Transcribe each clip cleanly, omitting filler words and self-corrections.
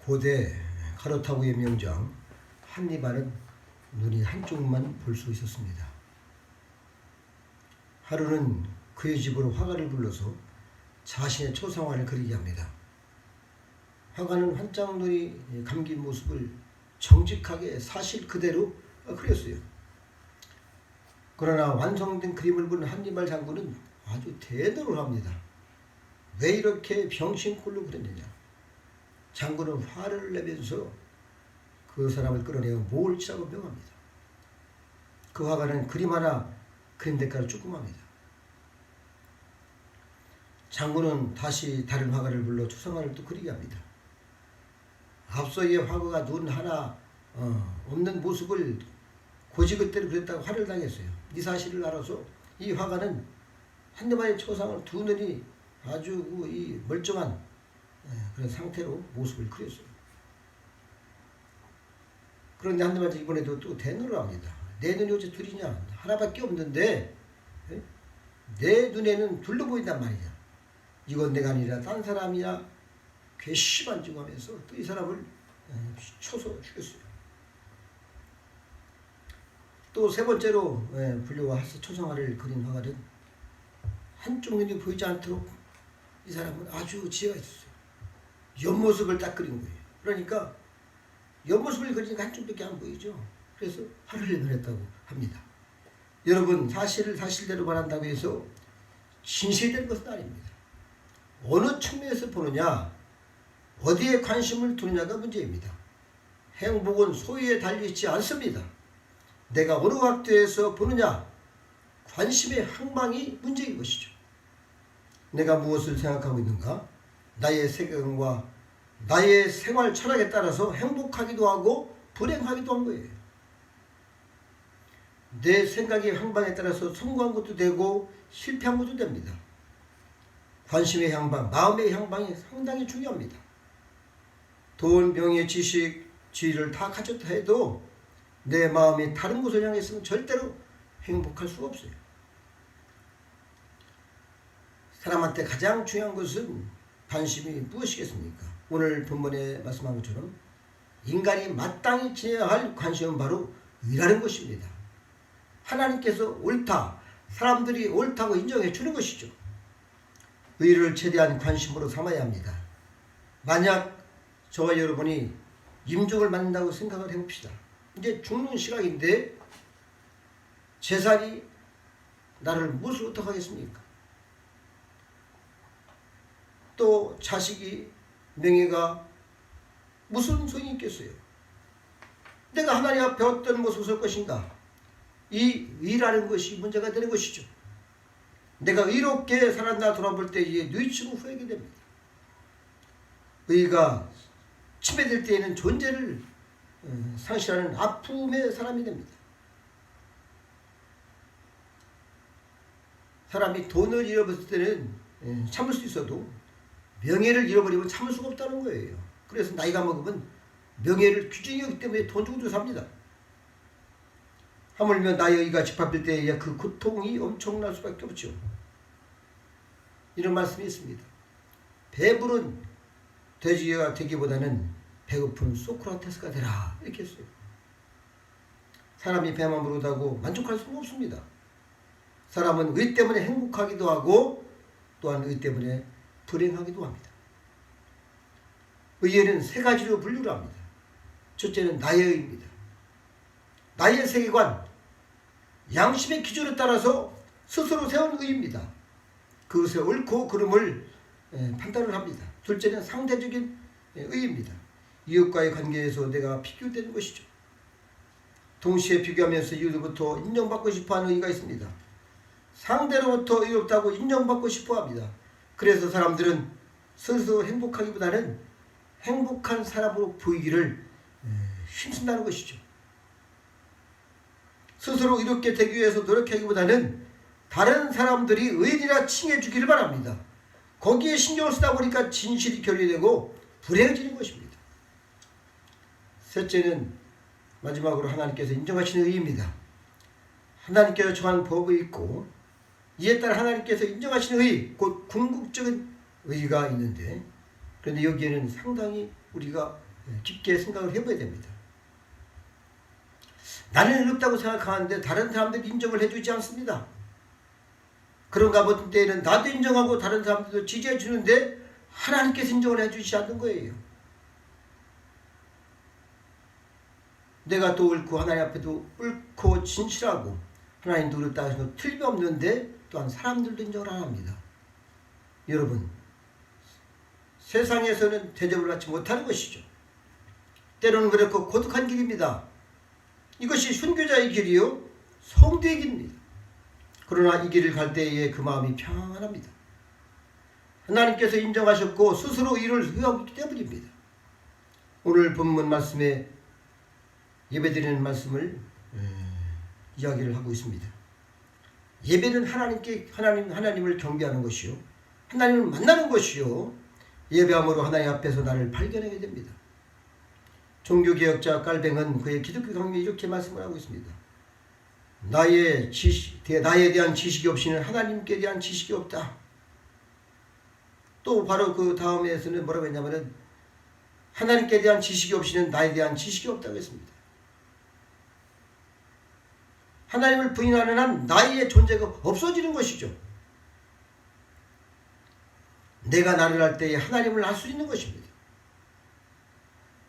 고대 카르타고의 명장 한니발은 눈이 한쪽만 볼 수 있었습니다. 하루는 그의 집으로 화가를 불러서 자신의 초상화를 그리게 합니다. 화가는 한짝 눈이 감긴 모습을 정직하게 사실 그대로 그렸어요. 그러나 완성된 그림을 본 한니발 장군은 아주 대노를 합니다. 왜 이렇게 병신꼴로 그렸느냐. 장군은 화를 내면서 그 사람을 끌어내어 몰치라고 명합니다. 그 화가는 그림 하나 그린 대가를 조금합니다. 장군은 다시 다른 화가를 불러 초상화를 또 그리게 합니다. 앞서의 화가가 눈 하나 없는 모습을 고지그대로 그렸다고 화를 당했어요. 이 사실을 알아서 이 화가는 한니발의 초상을 두 눈이 아주 이 멀쩡한 그런 상태로 모습을 그렸어요. 그런데 한니발 이번에도 또 대노를 합니다. 내 눈이 어째 둘이냐? 하나밖에 없는데 내 눈에는 둘로 보인단 말이냐? 이건 내가 아니라 딴 사람이야. 괘씸한지고 하면서 또 이 사람을 쳐서 죽였어요. 또 세 번째로 불려와 초상화를 그린 화가는 한쪽 눈이 보이지 않도록 이 사람은 아주 지혜가 있었어요. 옆모습을 딱 그린 거예요. 그러니까 옆모습을 그리니까 한쪽밖에 안 보이죠. 그래서 화를 내버렸다고 합니다. 여러분, 사실을 사실대로 말한다고 해서 진실이 되는 것은 아닙니다. 어느 측면에서 보느냐, 어디에 관심을 두느냐가 문제입니다. 행복은 소유에 달려있지 않습니다. 내가 어느 각도에서 보느냐, 관심의 항망이 문제인 것이죠. 내가 무엇을 생각하고 있는가, 나의 세계관과 나의 생활 철학에 따라서 행복하기도 하고 불행하기도 한 거예요. 내 생각의 향방에 따라서 성공한 것도 되고 실패한 것도 됩니다. 관심의 향방, 마음의 향방이 상당히 중요합니다. 돈, 명예, 지식, 지위를 다 가졌다 해도 내 마음이 다른 곳을 향해 있으면 절대로 행복할 수가 없어요. 사람한테 가장 중요한 것은 관심이 무엇이겠습니까? 오늘 본문에 말씀한 것처럼 인간이 마땅히 지내야 할 관심은 바로 의라는 것입니다. 하나님께서 옳다, 사람들이 옳다고 인정해 주는 것이죠. 의를 최대한 관심으로 삼아야 합니다. 만약 저와 여러분이 임종을 맞는다고 생각을 해봅시다. 이제 죽는 시각인데 재산이 나를 무엇을 어떻게 하겠습니까? 또 자식이, 명예가 무슨 소용이 있겠어요? 내가 하나님 앞에 어떤 모습을 설 것인가? 이 의라는 것이 문제가 되는 것이죠. 내가 의롭게 살았나 돌아볼 때에 뉘우치고 후회하게 됩니다. 의가 침해될 때에는 존재를 상실하는 아픔의 사람이 됩니다. 사람이 돈을 잃어버릴 때는 참을 수 있어도 명예를 잃어버리면 참을 수가 없다는 거예요. 그래서 나이가 먹으면 명예를 귀중히 여기기 때문에 돈 주고도 삽니다. 하물며 나의 의가 짓밟힐 때에 그 고통이 엄청날 수밖에 없죠. 이런 말씀이 있습니다. 배부른 돼지가 되기보다는 배고픈 소크라테스가 되라, 이렇게 했어요. 사람이 배만 부르다고 만족할 수는 없습니다. 사람은 의 때문에 행복하기도 하고 또한 의 때문에 불행하기도 합니다. 의에는 세 가지로 분류를 합니다. 첫째는 나의 의입니다. 나의 세계관, 양심의 기준에 따라서 스스로 세운 의입니다. 그것의 옳고 그름을 판단을 합니다. 둘째는 상대적인 의입니다. 이웃과의 관계에서 내가 비교되는 것이죠. 동시에 비교하면서 이웃으로부터 인정받고 싶어하는 의가 있습니다. 상대로부터 의롭다고 인정받고 싶어합니다. 그래서 사람들은 스스로 행복하기보다는 행복한 사람으로 보이기를 힘쓴다는 것이죠. 스스로 이롭게 되기 위해서 노력하기보다는 다른 사람들이 의인이라 칭해주기를 바랍니다. 거기에 신경을 쓰다 보니까 진실이 결여되고 불행해지는 것입니다. 셋째는 마지막으로 하나님께서 인정하시는 의입니다. 하나님께서 정한 법이 있고 이에 따라 하나님께서 인정하시는 의, 곧 궁극적인 의가 있는데, 그런데 여기에는 상당히 우리가 깊게 생각을 해봐야 됩니다. 나는 어렵다고 생각하는데 다른 사람들이 인정을 해주지 않습니다. 그런가 보던 때에는 나도 인정하고 다른 사람들도 지지해 주는데 하나님께서 인정을 해주지 않는 거예요. 내가 또 옳고 하나님 앞에도 옳고 진실하고 하나님도 그렇다 해서 틀림없는데 또한 사람들도 인정을 안 합니다. 여러분, 세상에서는 대접을 받지 못하는 것이죠. 때로는 그렇고 고독한 길입니다. 이것이 순교자의 길이요 성도의 길입니다. 그러나 이 길을 갈 때에 그 마음이 평안합니다. 하나님께서 인정하셨고 스스로 이를 수여하기 때문입니다. 오늘 본문 말씀에 예배드리는 말씀을 이야기를 하고 있습니다. 예배는 하나님을 경배하는 것이요 하나님을 만나는 것이요 예배함으로 하나님 앞에서 나를 발견하게 됩니다. 종교개혁자 깔뱅은 그의 기독교 강의에 이렇게 말씀을 하고 있습니다. 나에 대한 지식이 없이는 하나님께 대한 지식이 없다. 또 바로 그 다음에서는 뭐라고 했냐면은 하나님께 대한 지식이 없이는 나에 대한 지식이 없다고 했습니다. 하나님을 부인하는 한 나의 존재가 없어지는 것이죠. 내가 나를 알 때에 하나님을 알 수 있는 것입니다.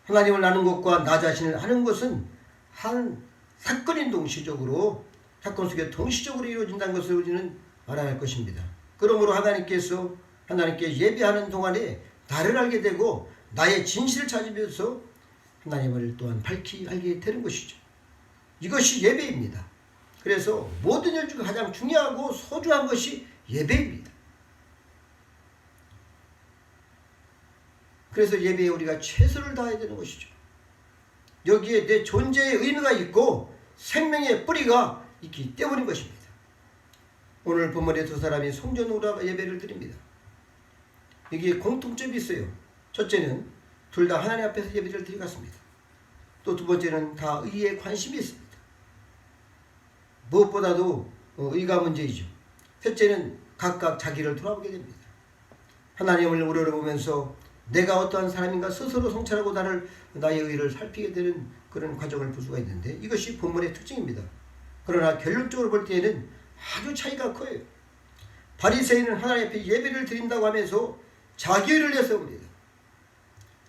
하나님을 아는 것과 나 자신을 아는 것은 한 사건인 동시적으로 사건 속에 동시적으로 이루어진다는 것을 우리는 알아야 할 것입니다. 그러므로 하나님께 예배하는 동안에 나를 알게 되고 나의 진실을 찾으면서 하나님을 또한 밝히 알게 되는 것이죠. 이것이 예배입니다. 그래서 모든 일 중 가장 중요하고 소중한 것이 예배입니다. 그래서 예배에 우리가 최선을 다해야 되는 것이죠. 여기에 내 존재의 의미가 있고 생명의 뿌리가 있기 때문인 것입니다. 오늘 본문에 두 사람이 성전으로 예배를 드립니다. 여기에 공통점이 있어요. 첫째는 둘 다 하나님 앞에서 예배를 드리겠습니다. 또 두 번째는 다 의에 관심이 있습니다. 무엇보다도 의가 문제이죠. 셋째는 각각 자기를 돌아보게 됩니다. 하나님을 우러러보면서 내가 어떠한 사람인가 스스로 성찰하고 나의 의를 살피게 되는 그런 과정을 볼 수가 있는데 이것이 본문의 특징입니다. 그러나 결론적으로 볼 때에는 아주 차이가 커요. 바리새인은 하나님 앞에 예배를 드린다고 하면서 자기의를 내세웁니다.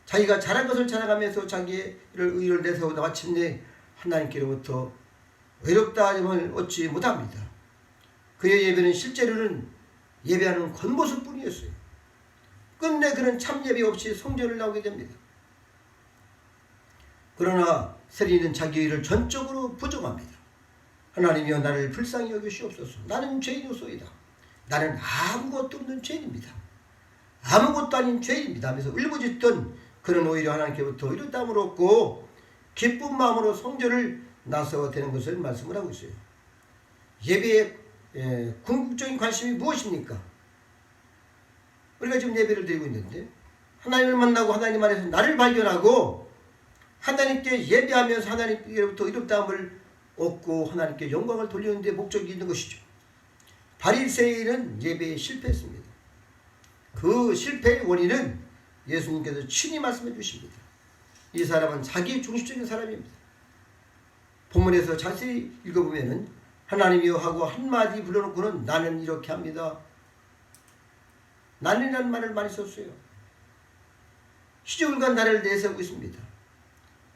자기가 잘한 것을 자랑하면서 자기의 의를 내세우다 마침내 하나님께로부터 의롭다 하심을 얻지 못합니다. 그의 예배는 실제로는 예배하는 겉모습뿐이었어요. 끝내 그는 참 예배 없이 성전을 나오게 됩니다. 그러나 세리는 자기 의를 전적으로 부정합니다. 하나님이여 나를 불쌍히 여기시옵소서. 나는 죄인이소이다. 나는 아무것도 없는 죄인입니다. 아무것도 아닌 죄인입니다 하면서 울부짖던 그는 오히려 하나님께부터 의롭다함을 얻고 기쁜 마음으로 성전을 나서야 되는 것을 말씀을 하고 있어요. 예배의 궁극적인 관심이 무엇입니까? 우리가 지금 예배를 드리고 있는데 하나님을 만나고 하나님 안에서 나를 발견하고 하나님께 예배하면서 하나님께로부터 의롭다함을 얻고 하나님께 영광을 돌리는 데 목적이 있는 것이죠. 바리새인은 예배에 실패했습니다. 그 실패의 원인은 예수님께서 친히 말씀해 주십니다. 이 사람은 자기 중심적인 사람입니다. 본문에서 자세히 읽어보면 하나님이여 하고 한마디 불러놓고는 나는 이렇게 합니다. 나는이라는 말을 많이 썼어요. 희죽을과 나를 내세우고 있습니다.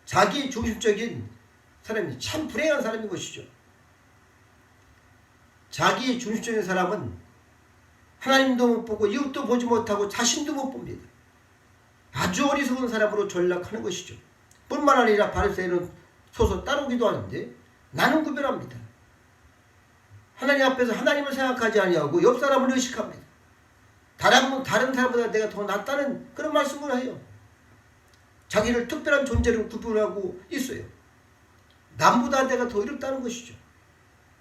자기 중심적인 사람이 참 불행한 사람인 것이죠. 자기 중심적인 사람은 하나님도 못 보고 이웃도 보지 못하고 자신도 못 봅니다. 아주 어리석은 사람으로 전락하는 것이죠. 뿐만 아니라 바리새인은 서서 따르기도 하는데 나는 구별합니다. 하나님 앞에서 하나님을 생각하지 아니하고 옆 사람을 의식합니다. 다른 사람보다 내가 더 낫다는 그런 말씀을 해요. 자기를 특별한 존재로 구분하고 있어요. 남보다 내가 더 어렵다는 것이죠.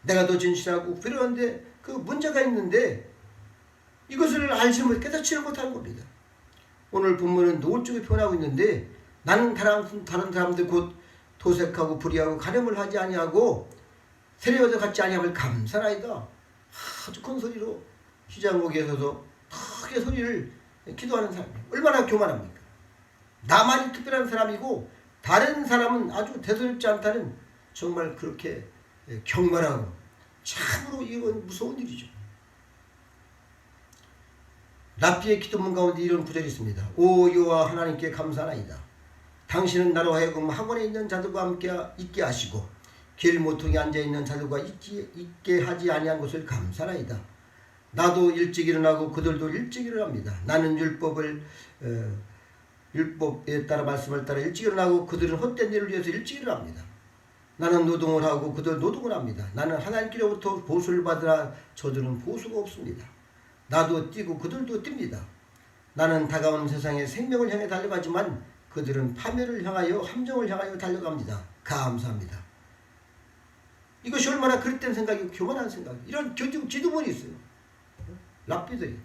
내가 더 진실하고 필요한데 그 문제가 있는데 이것을 알지 못해 깨닫지를 못하는 겁니다. 오늘 본문은 노골적으로 표현하고 있는데 나는 다른 사람들 곧 도색하고 불의하고 가늠을 하지 아니하고 세례와도 같지 아니함을 감사나이다. 아주 큰 소리로 시장목에 서서 크게 소리를 기도하는 사람이 얼마나 교만합니까? 나 나만이 특별한 사람이고 다른 사람은 아주 대수롭지 않다는, 정말 그렇게 경멸하고, 참으로 이건 무서운 일이죠. 랍비의 기도문 가운데 이런 구절이 있습니다. 오 여호와 하나님께 감사하나이다. 당신은 나로 하여금 학원에 있는 자들과 함께 있게 하시고 길 모퉁이에 앉아있는 자들과 있게 하지 아니한 것을 감사하나이다. 나도 일찍 일어나고 그들도 일찍 일어납니다. 나는 율법에 따라 말씀을 따라 일찍 일어나고 그들은 헛된 일을 위해서 일찍 일어납니다. 나는 노동을 하고 그들 노동을 합니다. 나는 하나님께로부터 보수를 받으라 저들은 보수가 없습니다. 나도 뛰고 그들도 뜁니다. 나는 다가오는 세상에 생명을 향해 달려가지만 그들은 파멸을 향하여 함정을 향하여 달려갑니다. 감사합니다. 이것이 얼마나 그릇된 생각이고 교만한 생각, 이런 기도문이 있어요. 랍비들이.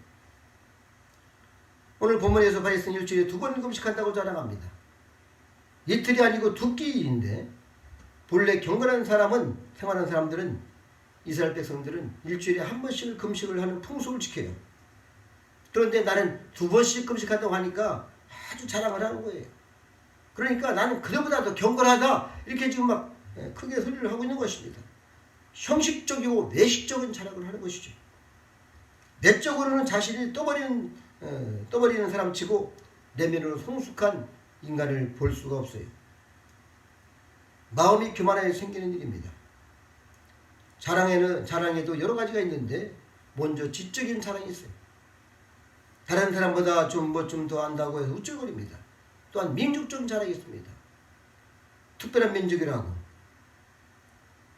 오늘 본문에서 바리새인 일주일에 2번 금식한다고 자랑합니다. 이틀이 아니고 2끼인데 본래 경건한 사람은, 생활하는 사람들은, 이스라엘 백성들은 일주일에 1번씩을 금식을 하는 풍속을 지켜요. 그런데 나는 2번씩 금식한다고 하니까 아주 자랑을 하는 거예요. 그러니까 나는 그들보다 더 경건하다, 이렇게 지금 막 크게 소리를 하고 있는 것입니다. 형식적이고 외식적인 자랑을 하는 것이죠. 내적으로는 자신이 떠버리는 사람치고 내면으로 성숙한 인간을 볼 수가 없어요. 마음이 교만하게 생기는 일입니다. 자랑에도 여러 가지가 있는데 먼저 지적인 자랑이 있어요. 다른 사람보다 좀 더 안다고 해서 우쭐거립니다. 또한 민족적인 자랑이 있습니다. 특별한 민족이라고,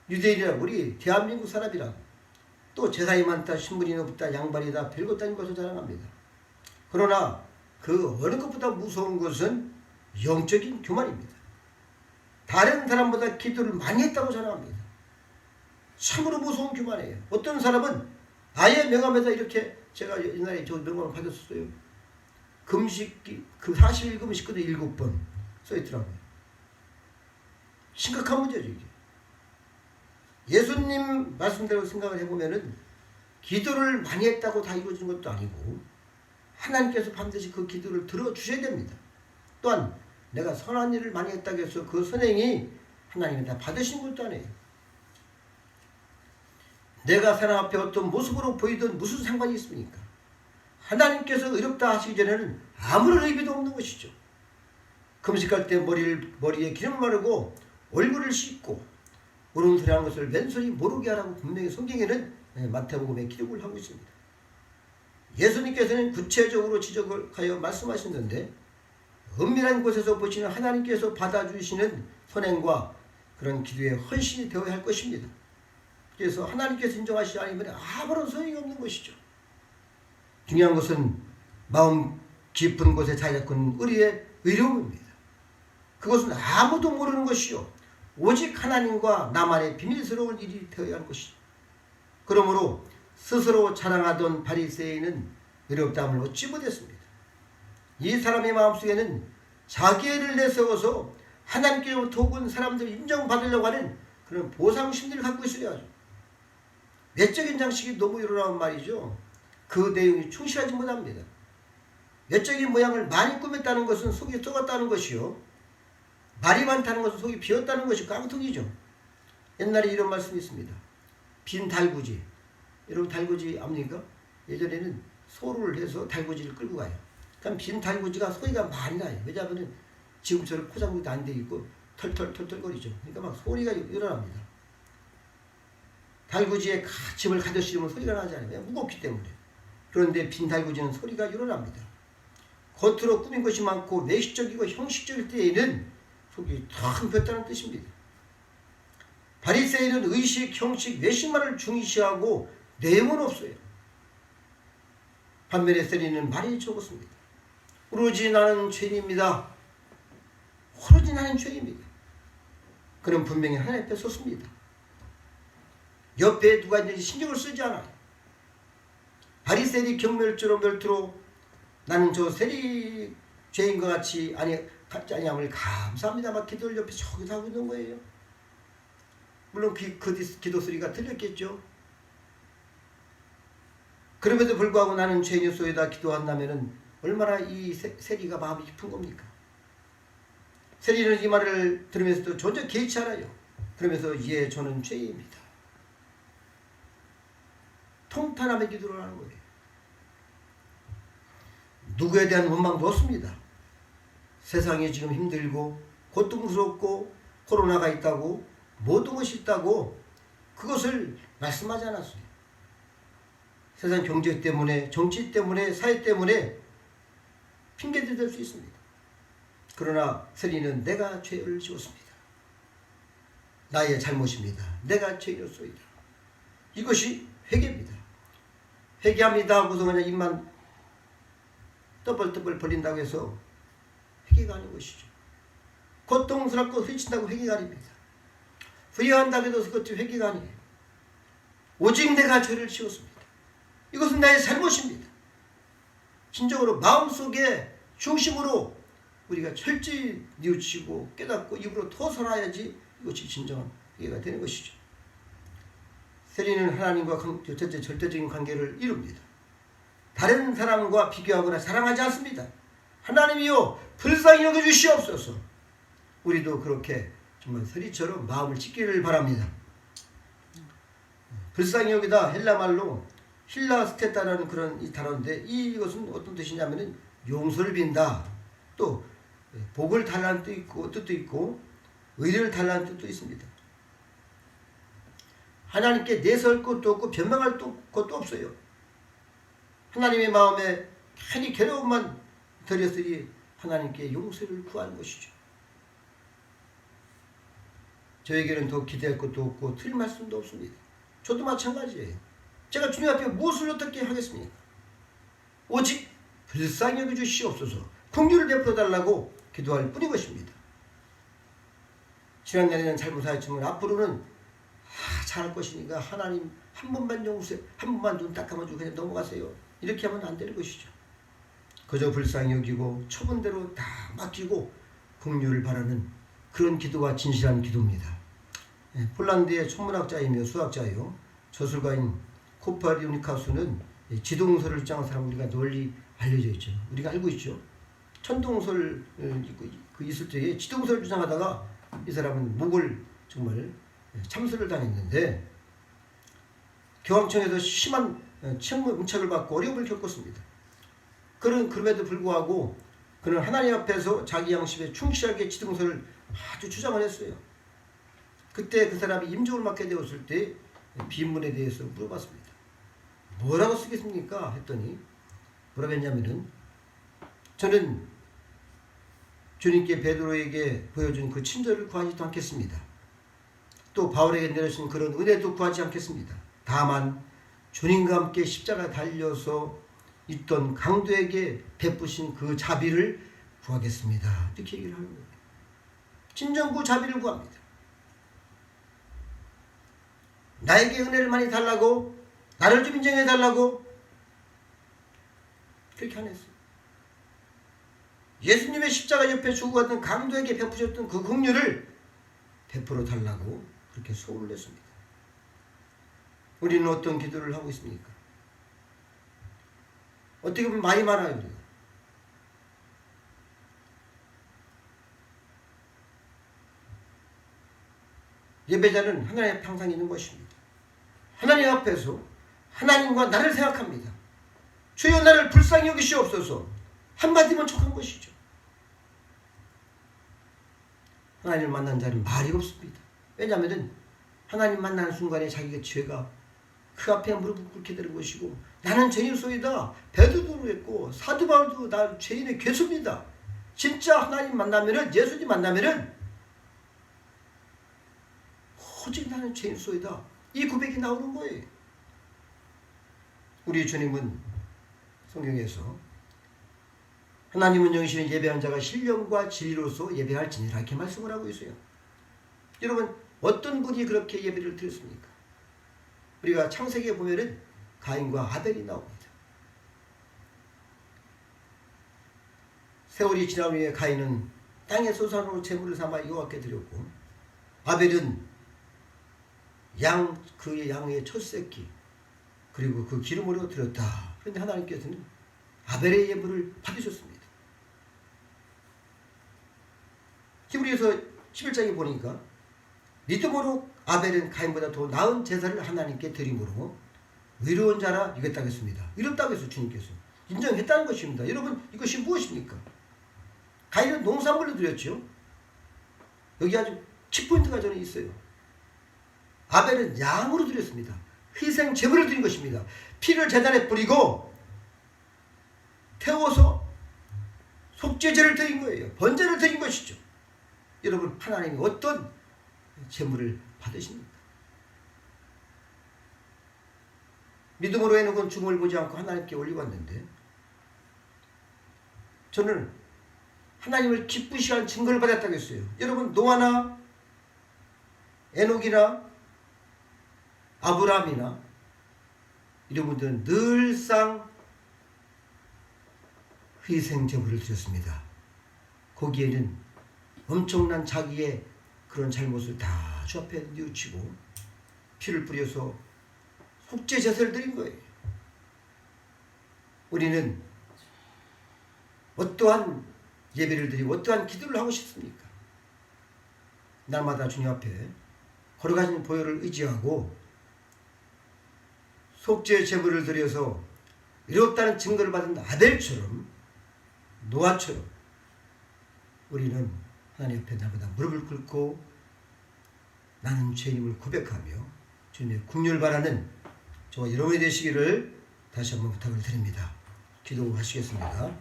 유대인이라고, 우리 대한민국 사람이라고, 또 재산이 많다, 신분이 높다, 양반이다, 별것 아닌 것을 자랑합니다. 그러나 그 어느 것보다 무서운 것은 영적인 교만입니다. 다른 사람보다 기도를 많이 했다고 자랑합니다. 참으로 무서운 교만이에요. 어떤 사람은 아예 명함에다 이렇게, 제가 옛날에 저 명함을 받았었어요. 금식기, 그 40일 금식기도 7번 써있더라고요. 심각한 문제죠, 이게. 예수님 말씀대로 생각을 해보면은 기도를 많이 했다고 다 이루어지는 것도 아니고 하나님께서 반드시 그 기도를 들어주셔야 됩니다. 또한 내가 선한 일을 많이 했다고 해서 그 선행이 하나님이 다 받으신 것도 아니에요. 내가 사람 앞에 어떤 모습으로 보이든 무슨 상관이 있습니까? 하나님께서 의롭다 하시기 전에는 아무런 의미도 없는 것이죠. 금식할 때 머리에 기름 바르고 얼굴을 씻고 옳은 소리 하는 것을 맨소리 모르게 하라고 분명히 성경에는 마태복음에 기록을 하고 있습니다. 예수님께서는 구체적으로 지적하여 말씀하셨는데 은밀한 곳에서 보시는 하나님께서 받아주시는 선행과 그런 기도에 헌신이 되어야 할 것입니다. 그래서 하나님께서 인정하시지 않으면 아무런 소용이 없는 것이죠. 중요한 것은 마음 깊은 곳에 자리 잡은 우리의 의로움입니다. 그것은 아무도 모르는 것이요 오직 하나님과 나만의 비밀스러운 일이 되어야 할 것이죠. 그러므로 스스로 자랑하던 바리새인은 의롭다함을 얻지 못했습니다. 이 사람의 마음속에는 자기를 내세워서 하나님께로부터 혹은 사람들이 인정받으려고 하는 그런 보상 심리를 갖고 있어야죠. 외적인 장식이 너무 일어나면 말이죠. 그 내용이 충실하지 못합니다. 외적인 모양을 많이 꾸몄다는 것은 속이 썩었다는 것이요. 말이 많다는 것은 속이 비었다는 것이 깡통이죠. 옛날에 이런 말씀이 있습니다. 빈 달구지. 여러분 달구지 압니까? 예전에는 소를 해서 달구지를 끌고 가요. 그럼 빈 달구지가 소리가 많이 나요. 왜냐하면 지금처럼 포장도 안 돼 있고 털털거리죠. 그러니까 막 소리가 일어납니다. 달구지에 짐을 가득 실으면 소리가 나지 않아요. 무겁기 때문에. 그런데 빈 달구지는 소리가 일어납니다. 겉으로 꾸민 것이 많고 외식적이고 형식적일 때에는 속이 텅 비었다는 뜻입니다. 바리새인은 의식, 형식, 외식만을 중시하고 내용은 없어요. 반면에 세리는 말이 적었습니다. 오로지 나는 죄인입니다. 오로지 나는 죄인입니다. 그는 분명히 하나님 앞에 섰습니다. 옆에 누가 있는지 신경을 쓰지 않아요. 바리새인이 경멸주로 나는 저 세리 죄인과 같지 아니함을 감사합니다. 막 기도를 옆에 저기서 하고 있는 거예요. 물론 그 기도 소리가 들렸겠죠. 그럼에도 불구하고 나는 죄인이소이다 기도한다면은 얼마나 이 세리가 마음이 깊은 겁니까? 세리는 이 말을 들으면서도 전혀 개의치 않아요. 그러면서 예, 저는 죄인입니다. 통탄함의 기도를 하는 거예요. 누구에 대한 원망도 없습니다. 세상이 지금 힘들고 고통스럽고 코로나가 있다고 모든 것이 있다고 그것을 말씀하지 않았어요. 세상 경제 때문에, 정치 때문에, 사회 때문에 핑계도 될 수 있습니다. 그러나 세리는 내가 죄를 지었습니다. 나의 잘못입니다. 내가 죄였소이다. 이것이 회개입니다. 회개합니다 하고서 그냥 입만 떠벌떠벌 벌린다고 해서 회개가 아닌 것이죠. 고통스럽고 후회친다고 회개가 아닙니다. 후회한다고 해도 그것도 회개가 아니에요. 오직 내가 죄를 지었습니다. 이것은 나의 잘못입니다. 진정으로 마음속에 중심으로 우리가 철저히 뉘우치고 깨닫고 입으로 토설해야지 이것이 진정한 회개가 되는 것이죠. 세리는 하나님과 절대적인 관계를 이룹니다. 다른 사람과 비교하거나 사랑하지 않습니다. 하나님이여 불쌍히 여겨주시옵소서. 우리도 그렇게 정말 세리처럼 마음을 지키기를 바랍니다. 불쌍히 여기다 헬라말로 힐라스테타라는 그런 이 단어인데 이것은 어떤 뜻이냐면은 용서를 빈다. 또 복을 달라는 뜻도 있고 의를 달라는 뜻도 있습니다. 하나님께 내세울 것도 없고 변명할 것도 없어요. 하나님의 마음에 괜히 괴로움만 들였으니 하나님께 용서를 구하는 것이죠. 저에게는 더 기대할 것도 없고 틀린 말씀도 없습니다. 저도 마찬가지예요. 제가 주님 앞에 무엇을 어떻게 하겠습니까? 오직 불쌍히 여겨주시옵소서 긍휼을 베풀어달라고 기도할 뿐인 것입니다. 지난날에는 잘못하였지만 앞으로는 잘할 것이니까 하나님 한 번만 용서해, 한 번만 눈 딱 감아주고 그냥 넘어가세요. 이렇게 하면 안 되는 것이죠. 그저 불쌍히 여기고 처분대로 다 맡기고 긍휼을 바라는 그런 기도가 진실한 기도입니다. 폴란드의 천문학자이며 수학자요 저술가인 코파르니쿠스는 지동설을 주장한 사람 우리가 널리 알려져 있죠. 우리가 알고 있죠. 천동설 있을 때에 지동설을 주장하다가 이 사람은 목을 정말 참수를 당했는데 교황청에서 심한 책무응착을 받고 어려움을 겪었습니다. 그럼에도 불구하고 그는 하나님 앞에서 자기 양심에 충실하게 지동설을 아주 주장을 했어요. 그때 그 사람이 임종을 맡게 되었을 때 빈문에 대해서 물어봤습니다. 뭐라고 쓰겠습니까? 했더니 뭐라고 했냐면은 저는 주님께 베드로에게 보여준 그 친절을 구하지도 않겠습니다. 또 바울에게 내려주신 그런 은혜도 구하지 않겠습니다. 다만 주님과 함께 십자가 달려서 있던 강도에게 베푸신 그 자비를 구하겠습니다. 이렇게 얘기를 하는 거예요. 진정 그 자비를 구합니다. 나에게 은혜를 많이 달라고 나를 좀 인정해 달라고 그렇게 안 했어요. 예수님의 십자가 옆에 죽어갔던 강도에게 베푸셨던 그 긍휼을 베풀어 달라고 그렇게 소원을 냈습니다. 우리는 어떤 기도를 하고 있습니까? 어떻게 보면 많이 많아요. 우리가. 예배자는 하나님 앞에 항상 있는 것입니다. 하나님 앞에서 하나님과 나를 생각합니다. 주여 나를 불쌍히 여기시옵소서 한마디만 촉한 것이죠. 하나님을 만난 자는 말이 없습니다. 왜냐하면 하나님 만나는 순간에 자기가 죄가 그 앞에 무릎을 꿇게 되는 것이고 나는 죄인소이다. 베드로도 그랬고 사도 바울도 나 죄인의 괴수입니다. 진짜 하나님 만나면은 예수님 만나면은 오직 나는 죄인소이다. 이 고백이 나오는 거예요. 우리 주님은 성경에서 하나님은 영이시는 예배한 자가 신령과 진리로서 예배할지니라 이렇게 말씀을 하고 있어요. 여러분 어떤 분이 그렇게 예배를 드렸습니까? 우리가 창세기에 보면은 가인과 아벨이 나옵니다. 세월이 지난 후에 가인은 땅의 소산으로 제물을 삼아 여호와께 드렸고 아벨은 그 양의 첫 새끼 그리고 그 기름으로 드렸다. 그런데 하나님께서는 아벨의 예물을 받으셨습니다. 히브리서 11장에 보니까 믿음으로 아벨은 가인보다 더 나은 제사를 하나님께 드림으로 의로운 자라 이겼다고 했습니다. 의롭다고 해서 주님께서 인정했다는 것입니다. 여러분 이것이 무엇입니까? 가인은 농산물로 드렸죠. 여기 아주 키포인트가 저는 있어요. 아벨은 양으로 드렸습니다. 희생 제물을 드린 것입니다. 피를 제단에 뿌리고 태워서 속죄제를 드린 거예요. 번제를 드린 것이죠. 여러분 하나님이 어떤 제물을 받으십니까? 믿음으로 해놓은 죽음을 보지 않고 하나님께 올리고 왔는데 저는 하나님을 기쁘시게 한 증거를 받았다고 했어요. 여러분 노아나 에녹이나 아브라함이나 이런 분들은 늘상 희생 제물을 드렸습니다. 거기에는 엄청난 자기의 그런 잘못을 다 주 앞에 뉘우치고 피를 뿌려서 속죄 제사를 드린 거예요. 우리는 어떠한 예배를 드리고 어떠한 기도를 하고 싶습니까? 날마다 주님 앞에 걸어가시는 보혈을 의지하고 속죄 제물을 드려서 의롭다는 증거를 받은 아벨처럼 노아처럼 우리는 하나님 앞에 날마다 무릎을 꿇고 나는 죄인임을 고백하며 주님의 긍휼을 바라는 저와 여러분이 되시기를 다시 한번 부탁을 드립니다. 기도하시겠습니다.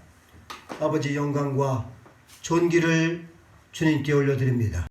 아버지 영광과 존귀를 주님께 올려드립니다.